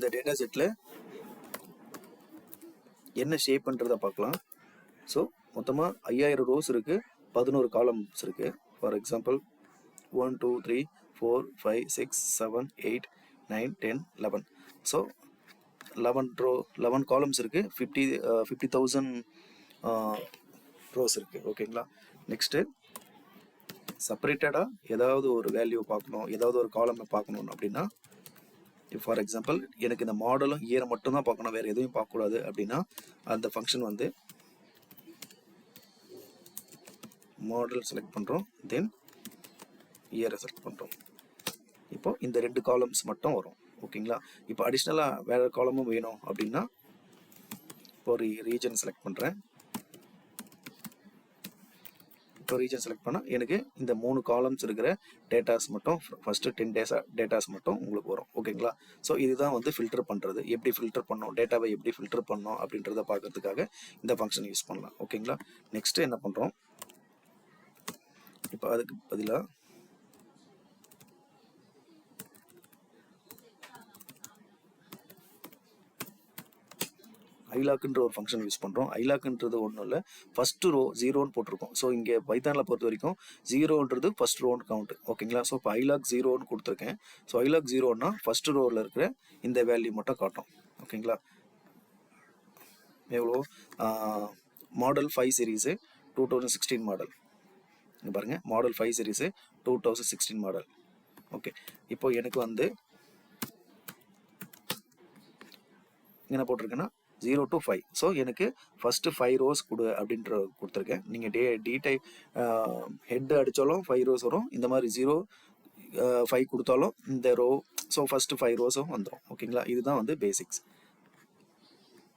இந்த data settle என்ன ஷேப்ன்றதை பார்க்கலாம். ஸோ மொத்தமாக 5000 ரோஸ் இருக்குது, 11 காலம்ஸ் இருக்குது. For example 1 2 3 4 5 6 7 8 9 10 11. ஸோ 11 காலம்ஸ் இருக்குது, 50,000 ரோஸ் இருக்குது. ஓகேங்களா. நெக்ஸ்ட்டு செப்பரேட்டடாக ஏதாவது ஒரு வேல்யூ பார்க்கணும், ஏதாவது ஒரு காலமை பார்க்கணும் அப்படின்னா, ஃபார் எக்ஸாம்பிள் எனக்கு இந்த மாடலும் இயரை மட்டும்தான் பார்க்கணும், வேறு எதுவும் பார்க்கக்கூடாது அப்படின்னா அந்த ஃபங்க்ஷன் வந்து மாடல் செலக்ட் பண்ணுறோம், தென் இயரை செலக்ட் பண்ணுறோம். இப்போ இந்த 2 காலம்ஸ் மட்டும் வரும். ஓகேங்களா. இப்போ அடிஷ்னலாக வேறு காலமும் வேணும் அப்படின்னா இப்போ ஒரு ரீஜன் செலக்ட் பண்ணுறேன். இப்போ ரீஜன் செலக்ட் பண்ணால் எனக்கு இந்த 3 காலம்ஸ் இருக்கிற டேட்டாஸ் மட்டும் ஃபஸ்ட்டு 10 டேட்டாஸ் மட்டும் உங்களுக்கு வரும். ஓகேங்களா. ஸோ இதுதான் வந்து ஃபில்டர் பண்ணுறது. எப்படி ஃபில்டர் பண்ணோம், டேட்டாவை எப்படி ஃபில்டர் பண்ணோம் அப்படின்றத பார்க்கறதுக்காக இந்த ஃபங்க்ஷன் யூஸ் பண்ணலாம். ஓகேங்களா. நெக்ஸ்ட்டு என்ன பண்ணுறோம், இப்போ அதுக்கு பதிலாக ஐலாக்ன்ற ஒரு ஃபங்க்ஷன் யூஸ் பண்ணுறோம். ஐலாக்ன்றது ஒன்றும் இல்லை, ஃபஸ்ட்டு ரோ 0ன்னு போட்டிருக்கோம். ஸோ இங்கே பைத்தானில் பொறுத்த வரைக்கும் 0ன்றது ஃபஸ்ட் ரோன்னு கவுண்ட். ஓகேங்களா. ஸோ இப்போ ஐலாக் 0ன்னு கொடுத்துருக்கேன். ஸோ ஐலாக் 0ன்னா ஃபஸ்ட்டு ரோவில் இருக்கிற இந்த வேல்யூ மட்டும் காட்டும். ஓகேங்களா. எவ்வளோ மாடல் 5 சீரீஸு 2016 மாடல். இங்கே பாருங்கள், மாடல் 5 சீரீஸு 2016 மாடல். ஓகே. இப்போ எனக்கு வந்து என்ன போட்டிருக்கேன்னா 0 to 5. ஸோ எனக்கு ஃபஸ்ட்டு 5 ரோஸ் கொடு அப்படின்ற கொடுத்துருக்கேன். நீங்கள் டைப் ஹெட் அடித்தாலும் 5 ரோஸ் வரும், இந்த மாதிரி 0 5 கொடுத்தாலும் இந்த ரோ. ஸோ ஃபஸ்ட்டு 5 ரோஸும் வந்துடும். ஓகேங்களா. இதுதான் வந்து பேசிக்ஸ்.